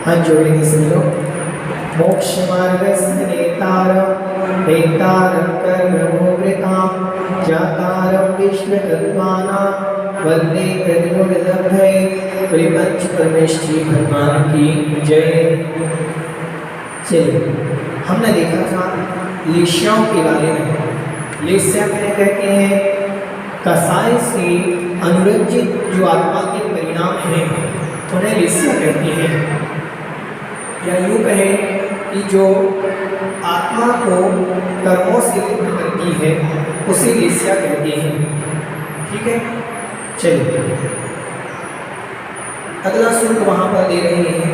हाथ जोड़ेंगे सब लोग। मोक्ष मार्गस्य नेतारं नेतारं कर्मभोक्तां जातारं विश्वतत्त्वानां वन्दे प्रतिगुणलब्धये। श्री पंच परमेष्ठी भगवान की जय। चलिए, हमने देखा था लेश्याओं के बारे में। लेस्या कहते हैं कसाय से अनुरंजित जो आत्मा के परिणाम हैं उन्हें लेस्या कहते हैं। या यूँ कहें कि जो आत्मा को कर्मों से लिप्त करती है उसे लेस्या कहते हैं। ठीक है, चलिए अगला श्लोक वहाँ पर दे रहे हैं।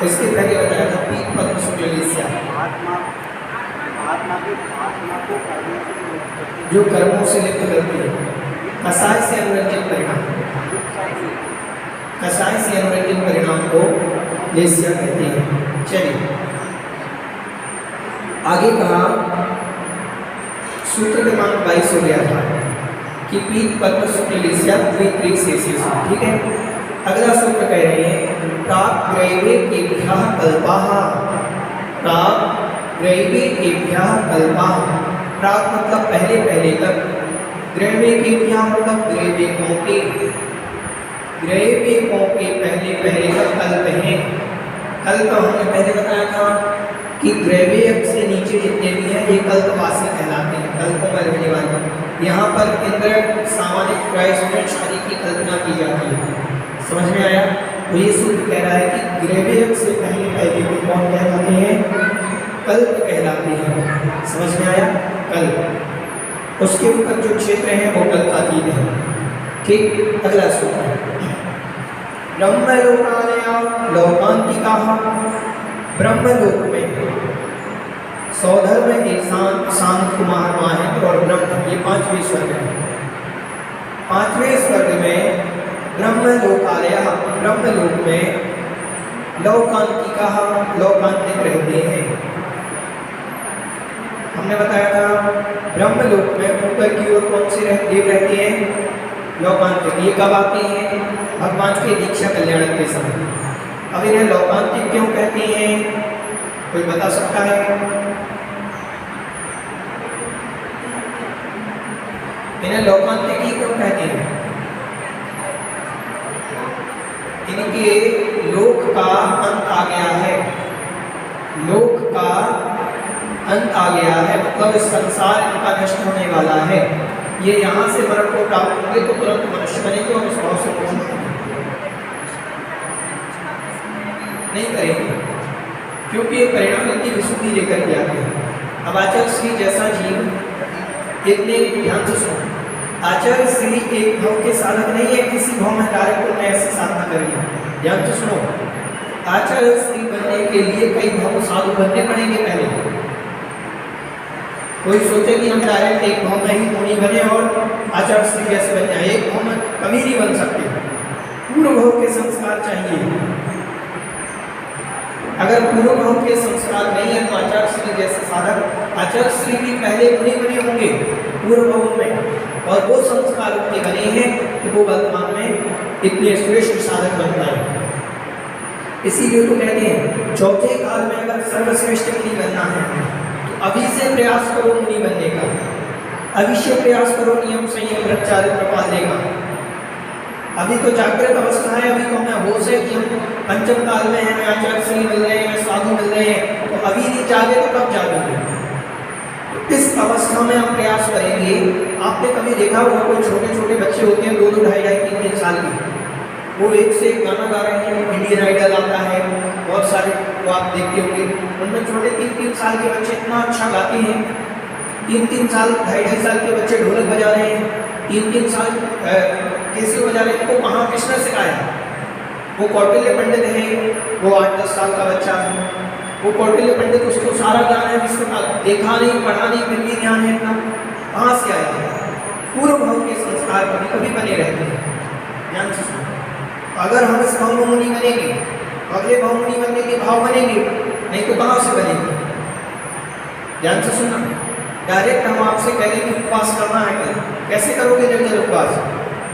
इसके पहले बताया था पीठ पद्म शुक्ल लेस्या, जो कर्मों से लिप्त करती है। कसाय से अनुरंजित परिणाम, कसाय से अनुरंजित परिणाम को लेस्या कहते हैं। चलिए आगे कहा, सूत्र क्रमांक 22 हो गया था कि पीठ पद्म शुक्ल लेस्या द्वित्रिक शेषेषु। ठीक है, अगला सूत्र कह रहे हैं प्राप्त ग्रैवे केभ्यः कल्पाः, प्राप्त ग्रैवे केभ्यः कल्पाः। प्राप्त मतलब पहले पहले तक, ग्रैवे केभ्यः मतलब ग्रैवेकों के, ग्रैवेकों के पहले पहले तक कल्प हैं। कल्प हमने पहले बताया था कि ग्रैवेक से नीचे जितने भी हैं ये कल्पवासी कहलाते हैं, कल्पों में रहने वाले। यहाँ पर इंद्र सामान्य क्राइस्ट आदि की कल्पना की जाती है। समझ में आया? तो ये सूत्र कह रहा है कि ग्रैवेक से पहले पहले को कौन कहलाते हैं? कल्प कहलाते हैं। समझ में आया? कल्प, उसके ऊपर जो क्षेत्र हैं वो कल्पातीत है। ठीक, अगला सूत्र ब्रह्मलोकालया लोकांतिकाः। ब्रह्मलोक में सौधर्म, ईशान, शांत, कुमार, माहेंद्र और ब्रह्म, ये पांचवें स्वर्ग हैं। पांचवें स्वर्ग में ब्रह्मलोकालय, ब्रह्मलोक में लोकांतिकाः, लोकांतिक रहते हैं। हमने बताया था ब्रह्मलोक में ऊपर की ओर कौन से देव रहते हैं? लोकांतिक। ये कब आते हैं? भगवान के दीक्षा कल्याण के समय। अब इन्हें लोकांतिक क्यों कहते हैं? कोई बता सकता है? इन्हें लोकांतिक ही क्यों कहते हैं? इनके लोक का अंत आ गया है, लोक का अंत आ गया है, मतलब इस संसार इनका नष्ट होने वाला है। ये यहाँ से मरण को प्राप्त होंगे तो तुरंत मनुष्य बनेंगे और इस भाव से मोक्ष नहीं करेंगे, क्योंकि ये परिणाम इतनी विशुद्धि लेकर के आते हैं। अब आचार्य श्री जैसा जीव इतने ध्यान से सुनो, आचार्य श्री एक भाव के साधक नहीं है, किसी भाव में डायरेक्ट उन्हें ऐसी साधना करेंगे। ध्यान से सुनो, आचार्य श्री बनने के लिए कई भाव साधु बनने पड़ेंगे पहले। कोई सोचे कि हम डायरेक्ट एक भाव में ही मुनि बने और आचार्य श्री जैसे बन जाए, एक भाव में कभी नहीं बन सकते। पूर्व भाव के संस्कार चाहिए। अगर पूर्व भाव के संस्कार नहीं है तो आचार्य श्री जैसे साधक, आचार्य श्री भी पहले मुनि बने होंगे पूर्व भाव में, और वो संस्कार उनके बने हैं कि वो वर्तमान में इतने श्रेष्ठ साधक बन पाए। इसीलिए तो कहते हैं चौथे काल में अगर सर्वश्रेष्ठ मुनि बनना है तो अभी से प्रयास करो मुनि बनने का, अभी से प्रयास करो नियम संयम ब्रह्मचार्य पालने का। अभी तो जागृत अवस्था है, अभी तो हमें होश है कि हम पंचम काल में हैं, आचार्य श्री मिल रहे हैं, साधु मिल रहे हैं, तो अभी नहीं जागे तो कब जागेंगे? इस अवस्था में हम प्रयास करेंगे। आपने कभी देखा होगा कोई छोटे छोटे बच्चे होते हैं 2-2, 2.5, 3-3 साल के, वो एक से एक गाना गा रहे हैं, इंडियन आइडल आता है, बहुत सारे वो आप देखते होंगे, उनमें छोटे 3-3 साल के बच्चे इतना अच्छा गाते हैं। 3-3 साल, 2.5 साल के बच्चे ढोलक बजा रहे हैं, 3-3 साल कैसे बजा रहे हैं, इनको कहाँ किसने सिखाया? वो कौटिल्य पंडित है, वो 8-10 साल का बच्चा है, वो कौटिल्य पंडित, उसको सारा ज्ञान है, विश्व का देखा नहीं पढ़ा नहीं फिर भी ज्ञान है इतना, कहाँ से आया? पूर्व भाव के संस्कार कभी कभी बने रहते हैं। ध्यान से सुनो, अगर हम इस भाव में मुनि बनेंगे तो अगले भाव मुनि बनने के भाव बनेंगे, नहीं तो कहाँ से बनेंगे? ध्यान से सुनना, डायरेक्ट हम आपसे कह दें कि उपवास करना है, कल कैसे करोगे निर्जल उपवास?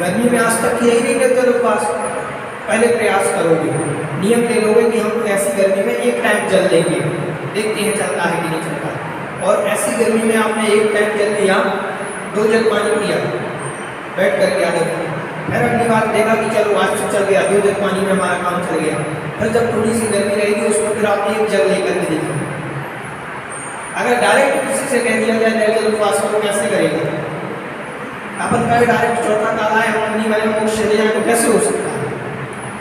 गर्मी में आज तक किया ही नहीं निर्जल उपवास, पहले प्रयास करोगे, नियम ले लोगे कि हम ऐसी गर्मी में एक टाइम जल लेंगे, देखते हैं चलता है कि नहीं चलता। और ऐसी गर्मी में आपने एक टाइम जल लिया, 2 जग पानी पिया, बैठ कर गया, फिर अगली बार देखा कि चलो आज तो चल गया, 2 जग पानी में हमारा काम चल गया। फिर जब थोड़ी सी गर्मी रहेगी उसमें फिर आपने एक जग लेकर के देखा। अगर डायरेक्ट किसी से कह दिया जाए निर्जल उपवास करो, कैसे करेगा? अपन कहे डायरेक्ट चौथा काला है, हम नहीं वाले मोक्ष चले जाए, तो कैसे हो सकता है?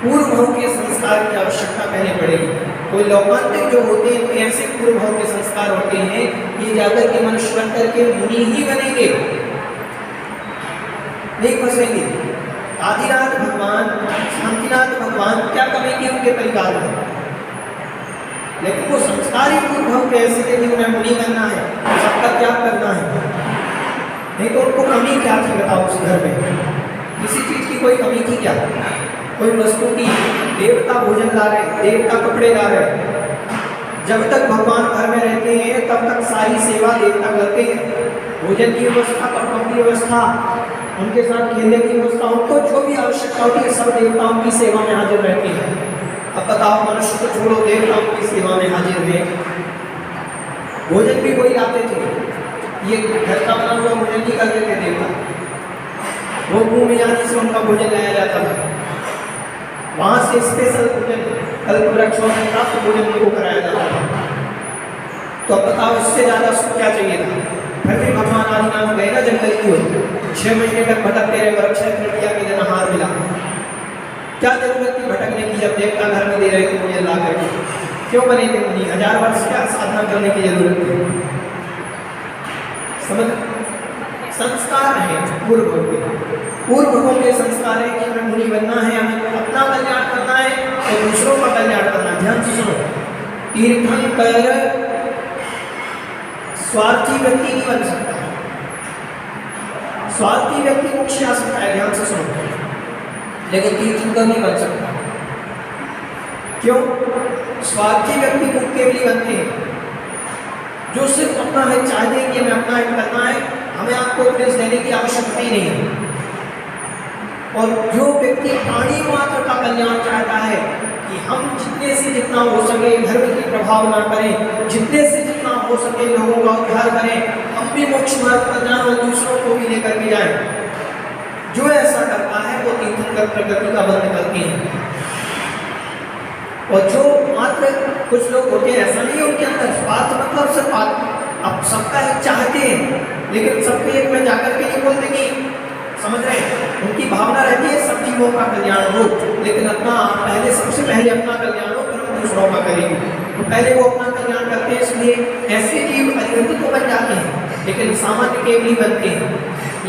पूर्व भाव के संस्कार की आवश्यकता पहले पड़ेगी। कोई लौकांतिक जो होते हैं ऐसे पूर्व भाव के संस्कार होते हैं, ये जाकर के मनुष्य बन करके मुनि ही बनेंगे, नहीं फंसेंगे। आदिनाथ भगवान, शांतिनाथ भगवान, क्या कमी की उनके परिवार में, लेकिन वो संस्कार ही पूर्व भाव के ऐसे थे कि उन्हें मुनि बनना है, सबका त्याग करना है। नहीं तो उनको कमी क्या थी बताओ उस घर में? किसी चीज की कोई कमी थी क्या? कोई वस्तु की? देवता भोजन ला रहे, देवता कपड़े ला रहे, जब तक भगवान घर में रहते हैं तब तक सारी सेवा देवता करते हैं। भोजन की व्यवस्था, कपड़ों की व्यवस्था, उनके साथ खेलने की व्यवस्था, उनको जो भी आवश्यकता होती है सब देवताओं की सेवा में हाजिर रहती है। अब बताओ, मनुष्य को छोड़ो, देवताओं की सेवा में हाजिर है। भोजन भी वही लाते थे, ये घर का बना हुआ भोजन नहीं करते थे देवता, वो भूमि आदि से उनका भोजन लाया जाता था, वहां से स्पेशल भोजन कल्प वृक्षों से प्राप्त भोजन को कराया जाता था। तो अब बताओ, इससे ज्यादा सुख क्या चाहिए था? फिर भी भगवान आदिनाथ गए ना जंगल की ओर, 6 महीने तक भटकते रहे, वृक्ष तृतीया के दिन आहार मिला। क्या जरूरत थी भटकने की जब देवता घर में दे रहे थे मुझे ला करके? क्यों बने थे मुनि? 1000 वर्ष क्या साधना करने की जरूरत थी? समझ, संस्कार है पूर्व भोग के संस्कार है कि हमें मुनि बनना है, हमें अपना कल्याण करना है और दूसरों का कल्याण करना है। ध्यान से सुनो, तीर्थंकर स्वार्थी व्यक्ति नहीं बन सकता, स्वार्थी व्यक्ति मोक्ष आ सकता है, ध्यान से सुनो, लेकिन तीर्थंकर नहीं बन सकता। क्यों? स्वार्थी व्यक्ति मुक्त के लिए बनते हैं, जो सिर्फ अपना हित चाहते हैं कि हमें अपना हित करना है, हमें आपको उपदेश देने की आवश्यकता ही नहीं है। और जो व्यक्ति प्राणी मात्र का कल्याण चाहता है कि हम जितने से जितना हो सके धर्म की प्रभाव ना करें, जितने से जितना हो सके लोगों का उद्धार करें, हम भी मोक्ष मार्ग पर जाएं और दूसरों को भी लेकर के जाएं, जो ऐसा करता है वो तीर्थंकर प्रकृति का बंध करते हैं। और जो मात्र कुछ लोग होते हैं, ऐसा नहीं है उनके अंदर स्वार्थ, मतलब सिर्फ अब सबका एक चाहते हैं, लेकिन सबके एक में जाकर के नहीं बोलते कि समझ रहे हैं, उनकी भावना रहती है सब जीवों का कल्याण हो, लेकिन अपना पहले, सबसे पहले अपना कल्याण हो, फिर हम दूसरों का करेंगे। तो पहले वो अपना कल्याण करते हैं, इसलिए ऐसे जीव अनिरुद्ध तो बन जाते हैं, लेकिन सामान्य केवली बनते हैं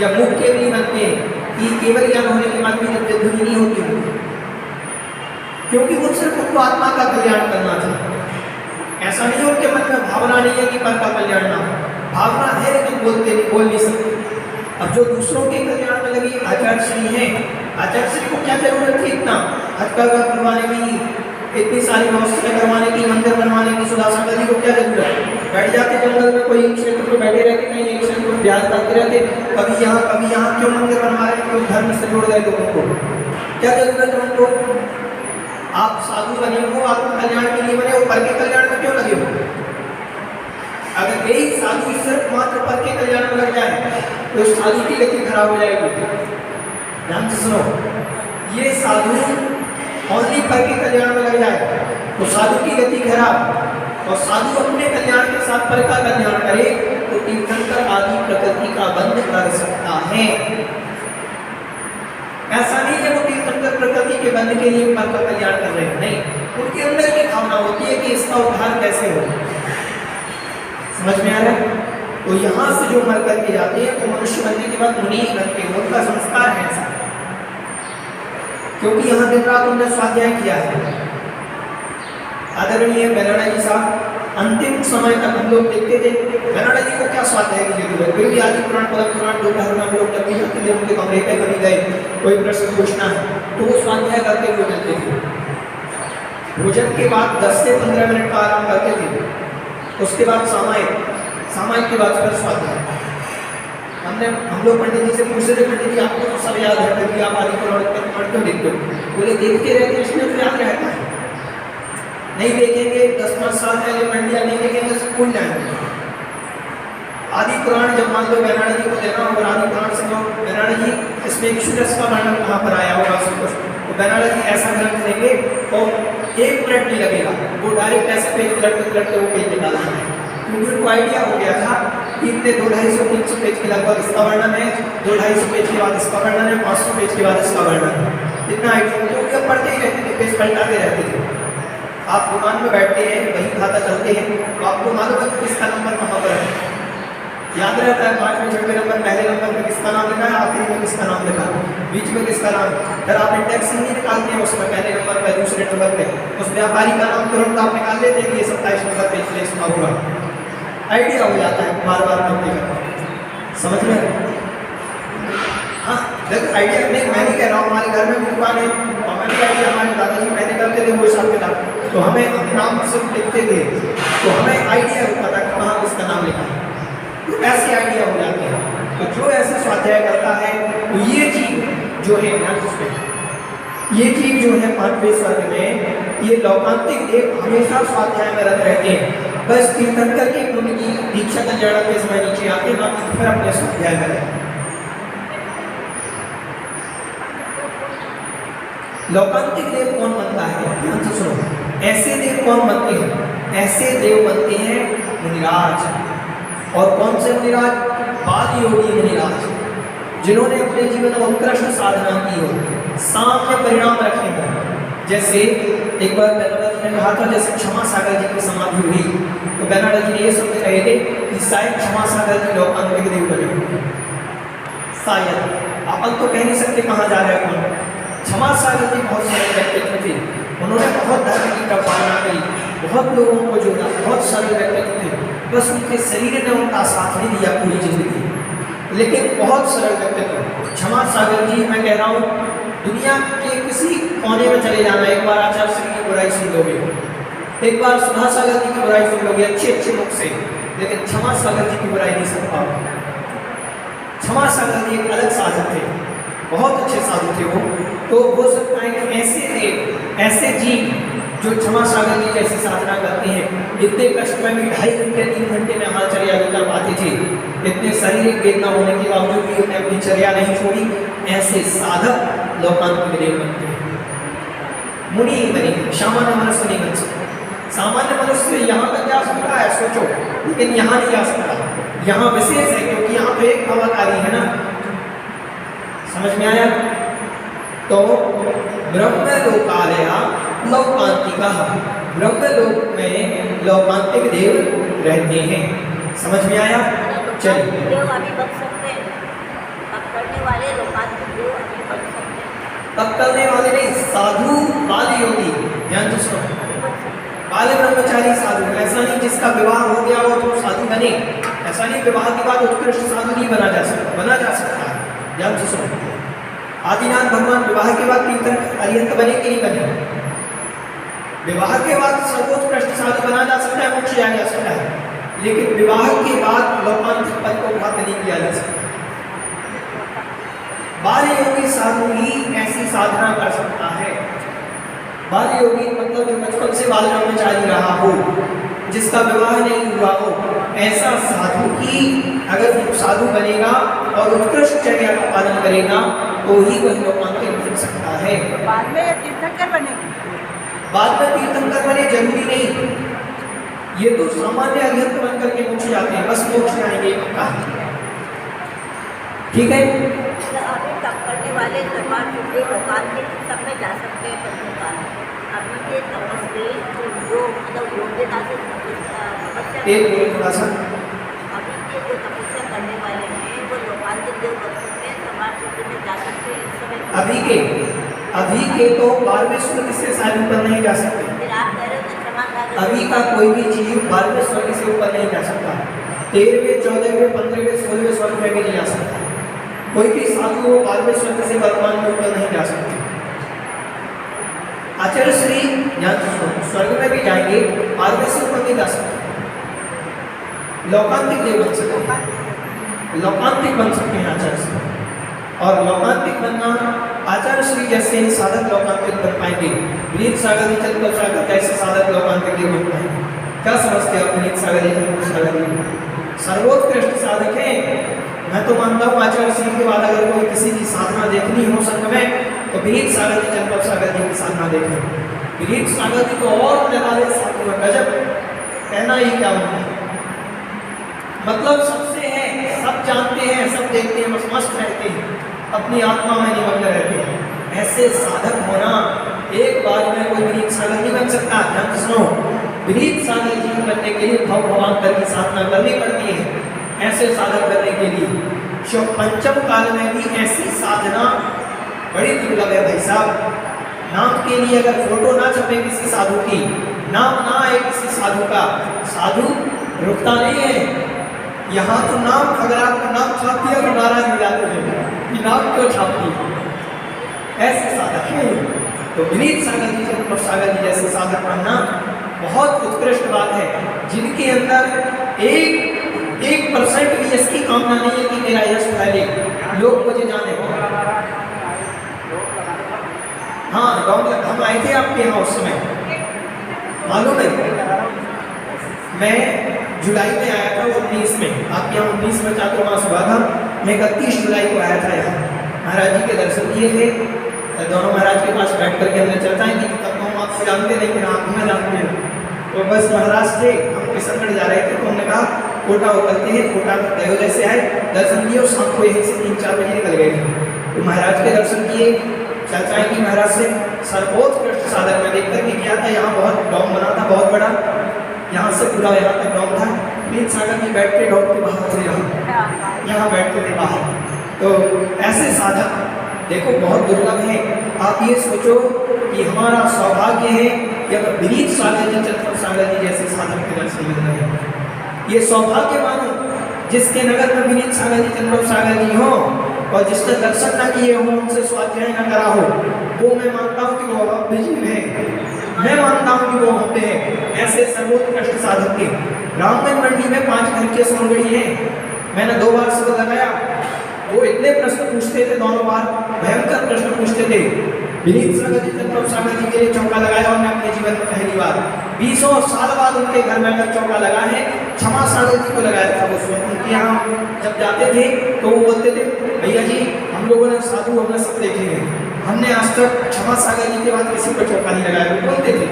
या मुक्त केवली बनते हैं कि केवल ज्ञान होने के बाद भी जब ध्वनि नहीं होती है, क्योंकि वो सिर्फ उनको आत्मा का कल्याण करना चाहिए। ऐसा नहीं, उनके मन में भावना नहीं है कि पर का कल्याण ना हो, भावना है लेकिन बोल नहीं सकते। अब जो दूसरों के कल्याण में लगी आचार्य श्री है, आचार्य श्री को क्या जरूरत थी इतना हथकरघा करवाने की, इतनी सारी व्यवस्थाएं करवाने की, मंदिर बनवाने की? सुदासन जी को क्या जरूरत? बैठ जाते जंगल में, कोई एक क्षेत्र में बैठे रहते, कहीं एक क्षेत्र में ध्यान करते रहते, कभी यहाँ क्यों मंदिर बनवा रहे, क्यों धर्म से जोड़ गए लोगों को? क्या जरूरत है उनको? आप साधु बने हो, आत्म कल्याण के लिए बने हो, पर के कल्याण में क्यों लगे हो? अगर यही साधु सिर्फ मात्र पर के कल्याण में लग जाए तो साधु की गति खराब हो जाएगी। ध्यान से सुनो, ये साधु ओनली पर के कल्याण में लग जाए तो साधु की गति खराब, और साधु अपने कल्याण के साथ पर का कल्याण करे तो तीर्थंकर आदि प्रकृति का बंध कर सकता है। ऐसा नहीं है वो तीर्थंकर प्रकृति के बंध के लिए पर का कल्याण कर रहे हैं, नहीं, उनके अंदर की भावना होती है कि इसका उद्धार कैसे हो। समझ में आ रहा है? तो यहाँ से जो मर करके जाते हैं वो मनुष्य बनने के बाद मुनि बनते हैं, उनका संस्कार है ऐसा, क्योंकि यहाँ दिन रात उन्होंने स्वाध्याय किया है। आदरणीय बेलाड़ा जी साहब अंतिम समय तक हम लोग देखते थे, बेलाड़ा जी को क्या स्वाध्याय की जरूरत, फिर भी आदि पुराण पद्म पुराण दोपहर में हम लोग जब भी जाते थे उनके कमरे पे कभी गए, कोई प्रश्न पूछना है तो वो स्वाध्याय करते हुए चलते थे। भोजन के बाद 10 से 15 मिनट का आराम करते थे, उसके बाद सामायिक के बाद फिर स्वाध्याय। हम लोग पंडित जी से पूछते थे, पंडित जी आपको तो सब याद है, कभी आप आदि पुराण पढ़ क्यों देखते हो? बोले देखते रहते इसमें तो याद रहता है, नहीं देखेंगे 10-5 साल पहले मंडिया नहीं देखेंगे सब भूल जाएंगे। आदि पुराण जब मान लो बेनाड़ा जी को देना और आदि पुराण से लो बेनाड़ा जी इसमें एक सूरज का वर्णन कहाँ पर आया होगा तो बेनाड़ा जी ऐसा ग्रंथ देंगे तो 1 मिनट नहीं लगेगा, वो डायरेक्ट ऐसे पेज उलटते वो पेज निकाल देंगे, क्योंकि उनको आइडिया हो गया था कि इतने 200-250-300 पेज के लगभग इसका वर्णन है, 200-250 पेज के बाद इसका वर्णन है, 500 पेज के बाद इसका वर्णन है, इतना आइडिया तो क्या पढ़ते ही रहते थे, पेज पलटाते रहते थे। आप दुकान में बैठते हैं, वही खाता चलते हैं, तो आपको मालूम है कि किसका नंबर कहाँ पर है, याद रहता है 5वें 6वें नंबर, पहले नंबर में किसका नाम लिखा है, आखिरी में किसका नाम लिखा है, बीच में किसका नाम। फिर आप इंडेक्स नहीं निकालते हैं उसमें पहले नंबर पे, दूसरे नंबर पे उस व्यापारी का नाम तुरंत आप निकाल लेते हैं कि ये 27 नंबर पे इसलिए इसका होगा, आइडिया हो जाता है बार बार करते करते, समझ में। हाँ देखो आइडिया नहीं, मैं नहीं कह रहा हूँ, हमारे घर में भी दुकान है और हमें भी आइडिया, हमारे दादाजी पहले करते थे वो हिसाब किताब, तो हमें नाम सिर्फ लिखते थे तो हमें आइडिया होता था कि कहाँ किसका नाम लिखा है, तो ऐसे आइडिया हो जाते हैं। तो जो ऐसे स्वाध्याय करता है तो ये चीज जो है ये चीज जो है 5वें स्वर्ग में, ये लौकांतिक देव हमेशा स्वाध्याय में रत रहते हैं, बस तीर्थंकर के पुण्य की दीक्षा का जड़ा के समय नीचे आते हैं, बाकी फिर अपने स्वाध्याय करें। लौकांतिक देव कौन बनता है, ध्यान से सुनो, ऐसे देव कौन बनते हैं, ऐसे देव बनते हैं मुनिराज, और कौन से मुनिराज, बाल योगी मुनिराज, जिन्होंने अपने जीवन में उत्कृष्ट साधना की हो, सामान्य परिणाम रखे हों। जैसे एक बार बेनाड़ा जी ने कहा था, जैसे क्षमा सागर जी की समाधि हुई तो बेनाड़ा जी ने ये शब्द कहे थे कि शायद क्षमा सागर जी लौकांतिक देव बने होंगे, शायद, अपन तो कह नहीं सकते कहाँ जा रहे हैं। क्षमा सागर जी बहुत सारे व्यक्तित्व थे, उन्होंने बहुत धर्म की पालना करी, बहुत लोगों को जोड़ा, बहुत सारे व्यक्तित्व थे, बस उनके शरीर ने उनका साथ नहीं दिया पूरी जिंदगी, लेकिन बहुत सरल व्यक्तित्व। क्षमा सागर जी मैं कह रहा हूँ, दुनिया के किसी कोने में चले जाना, एक बार आचार्य श्री की बुराई सुन लोगे, एक बार सुधा सागर जी की बुराई सुन लोगे अच्छे मुख से, लेकिन क्षमा सागर जी की बुराई नहीं सुन पाओगे। क्षमा सागर जी एक अलग साधक थे, बहुत अच्छे साधु थे वो, तो हो सकता है कि ऐसे देव, ऐसे जीव जो क्षमा सागर जी जैसी साधना करते हैं, इतने कष्ट में भी 2.5 घंटे 3 घंटे में आहारचर्या भी कर पाते थे, इतने शारीरिक वेदना होने के बावजूद भी उन्होंने अपनी चर्या नहीं छोड़ी, ऐसे साधक लौकांतिक देव बनते हैं, मुनि ही बनेंगे, सामान्य मनुष्य नहीं बन सकते। सामान्य मनुष्य यहाँ तक जा सकता है सोचो, लेकिन यहाँ नहीं आ सकता, यहाँ विशेष है क्योंकि यहाँ पे एक अवतारी है ना, समझ में आया। तो ब्रह्म लोकालया लौकांतिका, ब्रह्म लोक में लौकांतिक देव रहते हैं, समझ में आया। चलिए देव अभी बन सकते हैं, तब करने वाले लौकांतिक देव अभी बन सकते हैं, तब करने वाले नहीं, साधु बाल योगी, ध्यान से सुनो, बाल ब्रह्मचारी साधु, ऐसा नहीं जिसका विवाह हो गया हो तो साधु बने, ऐसा नहीं, विवाह के बाद उत्कृष्ट साधु नहीं बना जा सकता, बना जा सकता है, ध्यान से सुनो। आदिनाथ भगवान विवाह के बाद तीर्थंकर अरिहंत बने कि नहीं बने, विवाह के बाद सर्वोत्कृष्ट साधु बना जा सकता है, मोक्ष जा सकता है, लेकिन विवाह के बाद लौकांतिक पद को प्राप्त नहीं किया जा सकता। बाल योगी साधु ही ऐसी साधना कर सकता है, बाल योगी मतलब जो बचपन से बाल ब्रह्मचारी रहा हो, जिसका विवाह नहीं हुआ हो, ऐसा साधु ही अगर साधु बनेगा और उत्कृष्ट चर्या का पालन करेगा तो ही वह लौकांतिक बन सकता है। बाद में तीर्थंकर बनेगा, बाद में तीर्थंकर बने जरूरी नहीं, ये तो सामान्य अरिहंत बनकर के मोक्ष जाते हैं, बस मोक्ष जाएंगे पक्का, ठीक है। अभी तप करने वाले दरबार के लौकांतिक सब में जा सकते हैं पंचकाल, अभी के तपस्वी जो मतलब योग्यता से तपस्या, एक बोलो थोड़ा सा, अभी के जो तपस्या करने वाले हैं वो लौकांतिक देव बन सकते हैं, दरबार में जा सकते हैं इस समय। अभी के तो 12वें स्वर्ग से शायद ऊपर नहीं जा सकते, फिर आप कह रहे हो तो क्षमा सागर, अभी का कोई भी जीव 12वें स्वर्ग से ऊपर नहीं जा सकता, 13वें 14वें 15वें 16वें स्वर्ग में भी नहीं जा सकता, कोई भी साधु वो 12वें स्वर्ग से वर्तमान के ऊपर नहीं जा सकते। आचार्य श्री स्वर्ग में भी जाएंगे, 12वें से ऊपर नहीं जा सकते, लौकांतिक देव बन सकते, लौकांतिक बन सकते हैं आचार्य श्री, और लौकांतिक बनना आचार्य श्री जैसे साधक लौकांतिक बन पाएंगे। विनीत सागर जी चंद्र सागर जैसे साधक लौकांतिक नहीं बन पाएंगे। क्या समझते हो विनीत सागर जी चंद्र सागर जी सर्वोत्कृष्ट साधक हैं। मैं तो मानता हूँ आचार्य श्री के बाद अगर कोई किसी की साधना देखनी हो संघ में तो विनीत सागर जी चंद्र सागर जी की साधना देखें। विनीत सागर जी तो और निराले साधु हैं, गजब, कहना ही क्या होता है, मतलब सबसे है, सब जानते हैं, सब देखते हैं, बस मस्त रहते हैं, अपनी आत्मा में निमग्न रहते हैं। ऐसे साधक होना एक बार में कोई विनीत सागर नहीं बन सकता। ध्यान से सुनो, विनीत सागर जी बनने के लिए भव भवांतर की साधना करनी पड़ती है। ऐसे साधक बनने के लिए पंचम काल में भी ऐसी साधना बड़ी दुर्लभ है भाई साहब। नाम के लिए अगर फोटो ना छपे किसी साधु की, नाम ना आए किसी साधु का, साधु रुकता नहीं है। यहाँ तो नाम, अगर आपका नाम छाप दिया तो नाराज हो जाते हैं कि नाम क्यों छाप दिया। ऐसे साधक हैं। तो विनीत सागर जी चंद्र सागर जी जैसे साधक बनना बहुत उत्कृष्ट बात है, जिनके अंदर एक % भी इसकी कामना नहीं है कि मेरा यश फैले, लोग मुझे जाने। हाँ, हम आए थे आपके यहाँ उस समय, मालूम है? मैं जुलाई में आया था 19 में, आपके यहाँ 19 में चातुर्मास हुआ था। मैं 31 जुलाई को आया था यहाँ, महाराज जी के दर्शन किए थे। दोनों महाराज के पास बैठ करके हमने चर्चा की कि तब हम आपसे जानते नहीं कि आप हमें जानते हैं। तो बस महाराज थे, हम किशनगढ़ जा रहे थे, तो हमने कहा कोटा उतरते हैं। कोटा में दयोदय से आए, दर्शन किए और शाम को यहीं से 3-4 बजे निकल गए थे। तो महाराज के दर्शन किए, चर्चाएं की महाराज से। सर्वोत्कृष्ट साधक मैं देख करके गया था, यहाँ बहुत डॉम बना था, बहुत बड़ा, यहाँ से पूरा यहाँ तक डॉम था। विनीत सागर जी बैठते डॉम के बाहर थे, यहाँ बैठते थे बाहर। तो ऐसे साधक देखो बहुत दुर्लभ है। आप ये सोचो कि हमारा सौभाग्य है कि अगर विनीत सागर जी चंद्र सागर जी जैसे साधक के दर्शन मिल रहे हैं। ये सौभाग्य मानो जिसके नगर में विनीत सागर जी चंद्र सागर जी हो और जिसने दर्शन न किए हो, उनसे स्वाध्याय न करा हो, वो मैं मानता हूँ कि वो बिजीव है। मैं मानता हूँ कि वो होते हैं ऐसे सर्वोत्कृष्ट साधक के। रामगंज मंडी में 5 घर के सोनगढ़ी हैं। मैंने 2 बार शब्द लगाया, वो इतने प्रश्न पूछते थे, दोनों बार भयंकर प्रश्न पूछते थे। विनीत सागर जी चंद्र सागर जी के लिए चौका लगाया उन्होंने अपने जीवन में पहली बार। 20 साल बाद उनके घर में अगर चौका लगा है, क्षमा सागर जी को लगाया था। वो उनके यहाँ जब जाते थे तो वो बोलते थे, भैया जी हम लोगों ने साधु हमने सब देखे हैं, हमने आज तक क्षमा सागर जी के बाद किसी को चौका नहीं लगाया, वो बोलते थे।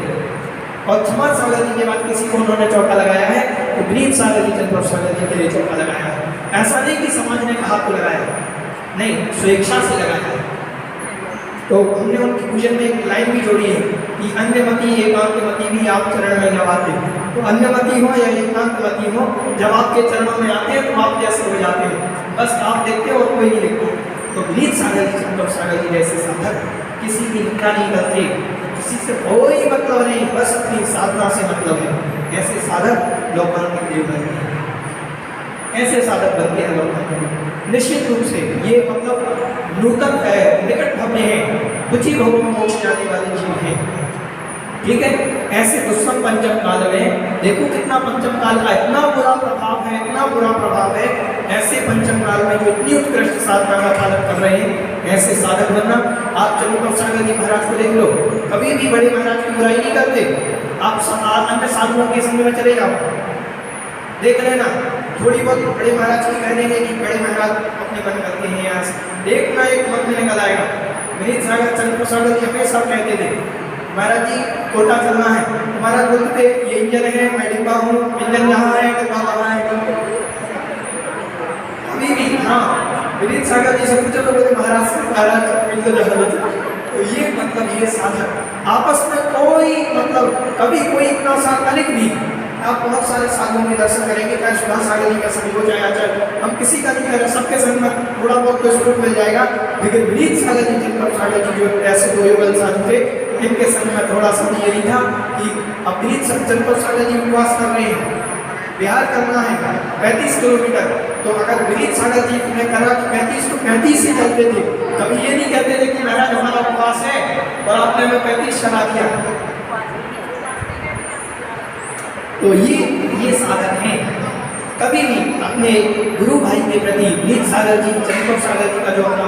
और क्षमा सागर जी के बाद किसी को उन्होंने चौका लगाया है तो विनीत सागर जी चंद्र सागर जी के लिए चौका लगाया है। ऐसा नहीं कि समाज ने कहा तो लगाया, नहीं, स्वेच्छा से लगाया है। तो हमने उनकी पूजन में एक लाइन भी जोड़ी है कि अन्यमति एकांतमति भी आप चरण में जब आते। तो अन्यमति हो या एकांतमति हो, जब आपके चरणों में आते हैं तो आप जैसे हो जाते हैं, बस आप देखते हो और कोई नहीं देखता। तो विनीत सागर जी चंद्र सागर जी जैसे साधक किसी की निंदा नहीं करते, किसी से कोई मतलब नहीं, बस अपनी साधना से मतलब है। ऐसे साधक लोकांतिक देव बनते हैं, ऐसे साधक बनते हैं लोकांतिक। निश्चित रूप से ये मतलब नूतन है, निकट भव्य है, कुछ ही भवों में मोक्ष जाने वाले जीव हैं। ठीक है, ऐसे दुष्म पंचम काल में देखो कितना पंचम काल का इतना बुरा प्रभाव है, इतना बुरा प्रभाव है। ऐसे पंचम काल में जो इतनी उत्कृष्ट साधना का पालन कर रहे हैं, ऐसे साधक बनना। आप चंद्र सागर जी महाराज को देख लो, कभी भी बड़े महाराज की बुराई नहीं करते। आप अन्य साधुओं के संग में चले जाओ, देख लेना, थोड़ी बहुत बड़े महाराज की कह देंगे कि बड़े महाराज अपने मन करते हैं, यहाँ से देखना एक मन में निकल आएगा। विनीत सागर चंद्र सागर जी हमेशा कहते थे, महाराज जी कोटा चलना है, महाराज बोलते थे ये इंजन है, मैं डिब्बा हूँ, इंजन यहाँ है, डिब्बा वहाँ है। अभी भी हाँ, विनीत सागर जी से पूछो तो बोले महाराज से महाराज इंजन जहाँ। तो ये मतलब ये साधक आपस में कोई मतलब कभी कोई इतना सा अनेक नहीं। आप बहुत सारे साधुओं के दर्शन करेंगे, चाहे सुधा सागर जी का संग हो जाए, चाहे हम किसी का नहीं कह रहे, सबके संग में थोड़ा बहुत तो स्वरूप मिल जाएगा। लेकिन विनीत सागर जी चंद्र सागर जी जो ऐसे 2 युगल साधु थे, इनके संग में थोड़ा सा ये नहीं था कि अब विनीत चंद्र सागर जी उपवास कर रहे हैं, बिहार करना है 35 किलोमीटर। तो अगर विनीत सागर जी ने करा कि 35 तो 35 ही चलते थे, कभी ये नहीं कहते थे कि महाराज हमारा उपवास है और आपने हमें 35 चला दिया। तो ये साधन है। कभी भी अपने गुरु भाई के प्रति विनीत सागर जी, चंद्रप्रभ सागर जी का जो अपना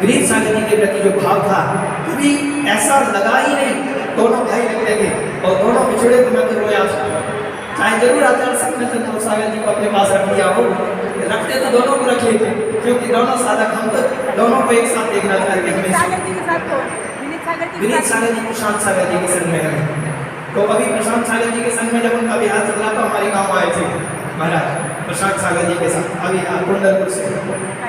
विनीत सागर जी के प्रति जो भाव था, कभी ऐसा लगा ही नहीं। दोनों भाई लगते थे और दोनों बिछड़े तो मैं तो रोया। चाहे जरूर आचार्य सिंह ने चंद्रप्रभ सागर जी को अपने पास रख लिया हो, रखते तो दोनों को रख लेते, क्योंकि दोनों साधक हम तो दोनों को एक साथ देखना चाहते हैं हमेशा। विनीत सागर जी प्रशांत सागर जी के संग में है। तो अभी प्रशांत सागर जी के संग में जब उनका बिहार चल रहा था, हमारे गाँव आए थे महाराज प्रशांत सागर जी के साथ, अभी कुंडलपुर से।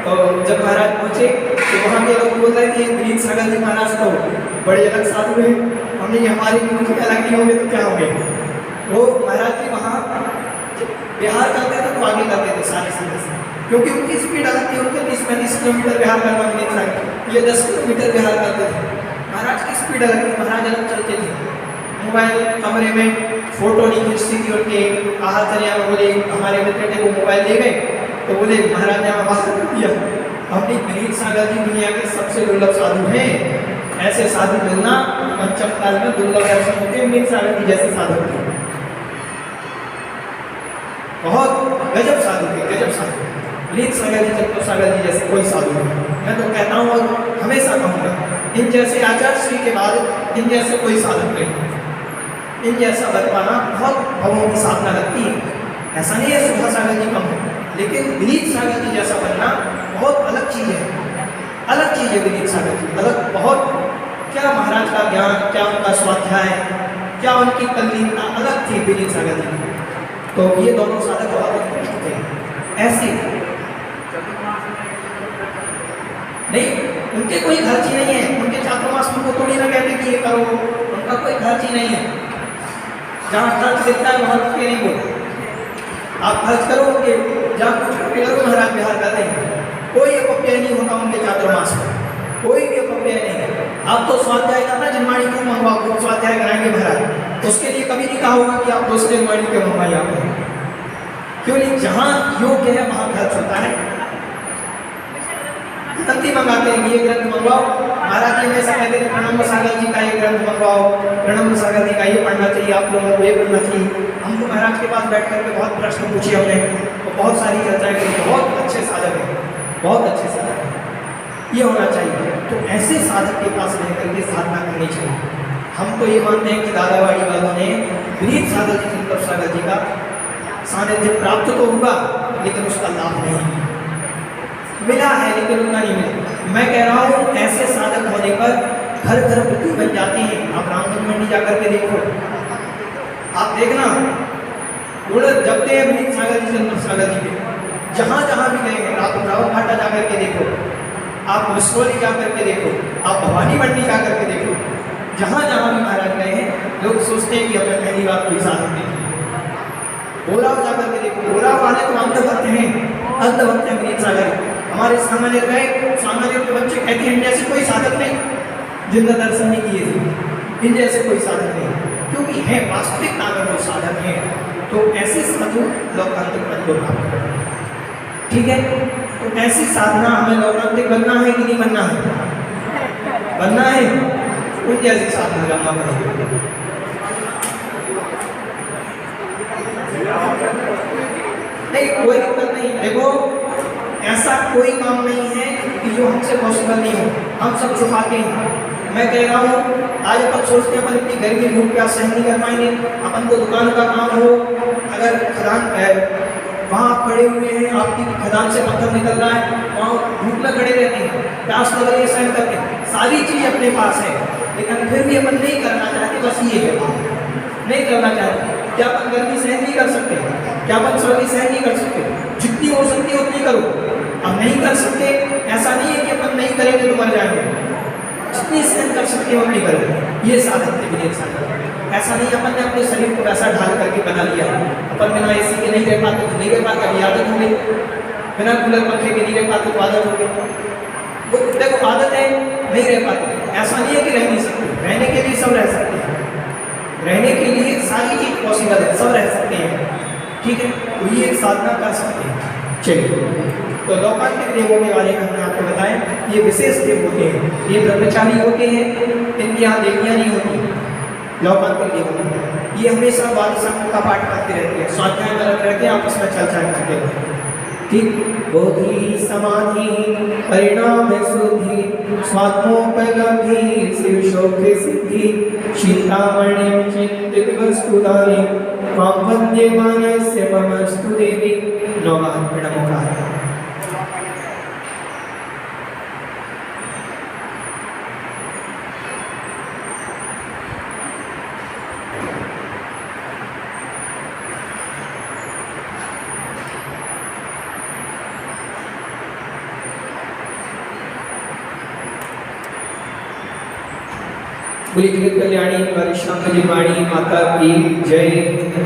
तो जब महाराज पहुँचे तो वहाँ के लोग बोल रहे थे विनीत सागर जी महाराज तो बड़े अलग साधु हैं, हमने हमारी गुरु अलग नहीं होंगे तो क्या होंगे। वो महाराज जी वहाँ बिहार करते थे तो आगे करते थे सारे समय से, क्योंकि उनकी स्पीड अलग थी। उनके 30-35 किलोमीटर बिहार करना विनीत सागर, ये 10 किलोमीटर बिहार करते थे। महाराज की स्पीड अलग थी, महाराज अलग चलते थे। मोबाइल कमरे में फोटो नहीं खींचती थी उनके। आहाचर्या में बोले हमारे मित्र थे, वो मोबाइल ले गए तो बोले महाराज ने हमें बात कर दिया। अपनी विनीत सागर जी दुनिया के सबसे दुर्लभ साधु हैं। ऐसे साधु मिलना पंचम काल में दुर्लभ दर्शन होते हैं। विनीत सागर जी जैसे साधु थे, बहुत गजब साधु थे, गजब साधु। विनीत सागर जी, चंद्रप्रभ सागर जी जैसे कोई साधु नहीं। मैं तो कहता हूँ और हमेशा कहूँगा, इन जैसे आचार्य श्री के बाद इन जैसे कोई साधक नहीं। इन जैसा बन पाना बहुत भवों की साधना लगती है। ऐसा नहीं है सुधा सागर जी कम हो, लेकिन विनीत सागर जी जैसा बनना बहुत अलग चीज़ है। अलग चीज़ है विनीत सागर जी, अलग बहुत। क्या महाराज का ज्ञान, क्या उनका स्वाध्याय, क्या उनकी तल्लीनता अलग थी विनीत सागर जी की। तो ये दोनों साधक बहुत उत्कृष्ट थे। ऐसे नहीं, उनके कोई खर्ची नहीं है। उनके चातुर्मास उनको थोड़ी ना कहते कि ये करो, उनका कोई खर्ची नहीं है। जहाँ खर्च दिखता है वहाँ के नहीं बोलो, आप खर्च करोगे जहाँ कुछ करो। महाराज बिहार करते हैं, कोई अपव्यय नहीं होगा उनके चातुर्मास में, कोई भी अपव्यय नहीं है। आप तो स्वाध्याय करना, जनवाणी क्यों मंगवाओ, खूब स्वाध्याय कराएंगे महाराज, उसके लिए कभी नहीं कहा होगा कि आप दूसरे जनवाणी क्यों मंगवाइए। आप क्यों नहीं, जहाँ योग्य है वहाँ खर्च होता है। ग्रंथी मंगाते हैं, ये ग्रंथ मंगवाओ। महाराज जी हमेशा कहते थे प्रणम्ब सागर जी का ये ग्रंथ मंगवाओ, प्रणम्ब सागर जी का ये पढ़ना चाहिए, आप लोगों को ये पढ़ना चाहिए। हमको महाराज के पास बैठ करके बहुत प्रश्न पूछे हमने, तो बहुत सारी चर्चाएं करी। बहुत अच्छे साधक हैं, बहुत अच्छे साधक हैं, ये होना चाहिए। तो ऐसे साधक के पास रह करके साधना करनी चाहिए। हम तो ये मानते हैं कि दादावाड़ी वालों ने विनीत सागर जी, चंद्रप्रभ सागर जी का सानिध्य प्राप्त तो हुआ, लेकिन उसका लाभ नहीं मिला है, लेकिन उतना नहीं मिला। मैं कह रहा हूँ ऐसे साधक होने पर घर घर बुद्धि बन जाते हैं। आप रामगंज मंडी जाकर के देखो, आप देखना गुड़ जपते हैं विनीत सागर जी, चंद्रप्रभ सागर जी के। जहाँ जहाँ भी गए हैं, आप रावत घाटा जाकर के देखो, आप विश्वोली जाकर के देखो, आप भवानी मंडी जाकर के देखो, जहाँ जहाँ भी महाराज गए हैं, लोग सोचते हैं कि हमें पहली बार कोई साधक देखी। बोराव जाकर के देखो, बोराव वाले तो अंधभक्त हैं, अंधभक्त हैं विनीत सागर। हमारे सामान्य गए, सामान्य के बच्चे कहते हैं इन जैसे कोई साधक नहीं, जिनका दर्शन नहीं किए थे, इन जैसे कोई साधक नहीं। क्योंकि है वास्तविक अगर वो साधक हैं तो ऐसे साधु लौकांतिक पद को प्राप्त करते हैं। ठीक है, तो ऐसी साधना हमें लौकांतिक बनना है कि नहीं बनना है? बनना है, उन जैसी साधना करना पड़ेगा। नहीं, कोई दिक्कत नहीं। देखो, ऐसा कोई काम नहीं है कि जो हमसे पॉसिबल नहीं हो, हम सब छुपाते हैं। मैं कह रहा हूँ, आज अपन सोचते हैं अपन इतनी गर्मी धूप प्यास सहन नहीं कर पाएंगे। अपन को दुकान का काम हो, अगर खदान वहाँ आप खड़े हुए हैं, आपकी खदान से पत्थर निकल रहा है, वहाँ धूप में खड़े रहते हैं, प्यास लग रही है, सहन करते हैं, सारी चीज़ अपने पास है, लेकिन फिर भी अपन नहीं करना चाहते। बस ये है, नहीं करना चाहते। क्या अपन गर्मी सहन नहीं कर सकते? क्या अपन सर्दी सहन नहीं कर सकते? जितनी हो सकती है उतनी करो। अब नहीं कर सकते, ऐसा नहीं है कि अपन नहीं करेंगे तो मर जाएंगे। जितनी सहन कर सकते हो उतनी करो। ये साधक थे विनीत सागर। ऐसा नहीं अपन ने अपने शरीर को वैसा ढाल करके बना लिया। अपन बिना एसी के नहीं रह पाते तो नहीं रह पाते, अभी आदत हो गई। बिना कूलर पंखे के नहीं रह पाते तो आदत हो गई। वो देखो आदत है, नहीं रह पाते। ऐसा नहीं है कि रह नहीं सकते, रहने के लिए सब रह सकते हैं, रहने के लिए सारी चीज पॉसिबल है, सब रह सकते हैं। ठीक है, तो ये साधना कर सकते हैं। चलिए, तो लौकांतिक देव होने वाले हमने आपको बताएं, ये विशेष देव होते हैं, ये ब्रह्मचारी होते हैं, इनकी यहाँ देवियाँ नहीं होती, लौकांतिक देव होते हैं। ये हमेशा वाद संग का पाठ करते रहते हैं, स्वाध्याय में लग रहते हैं, आपस में चर्चा करते हैं। ठीक, बोधि समाधि परिणाम शुद्धि स्वात्मोपलब्धि शिव शोक सिद्धि चिंतामणि चिंतित वस्तुधारी मां वंदे मानस्य ममस्तु देवी नमः प्रणमोकार। बोलिए जगत कल्याणी श्याम जी वाणी माता की जय।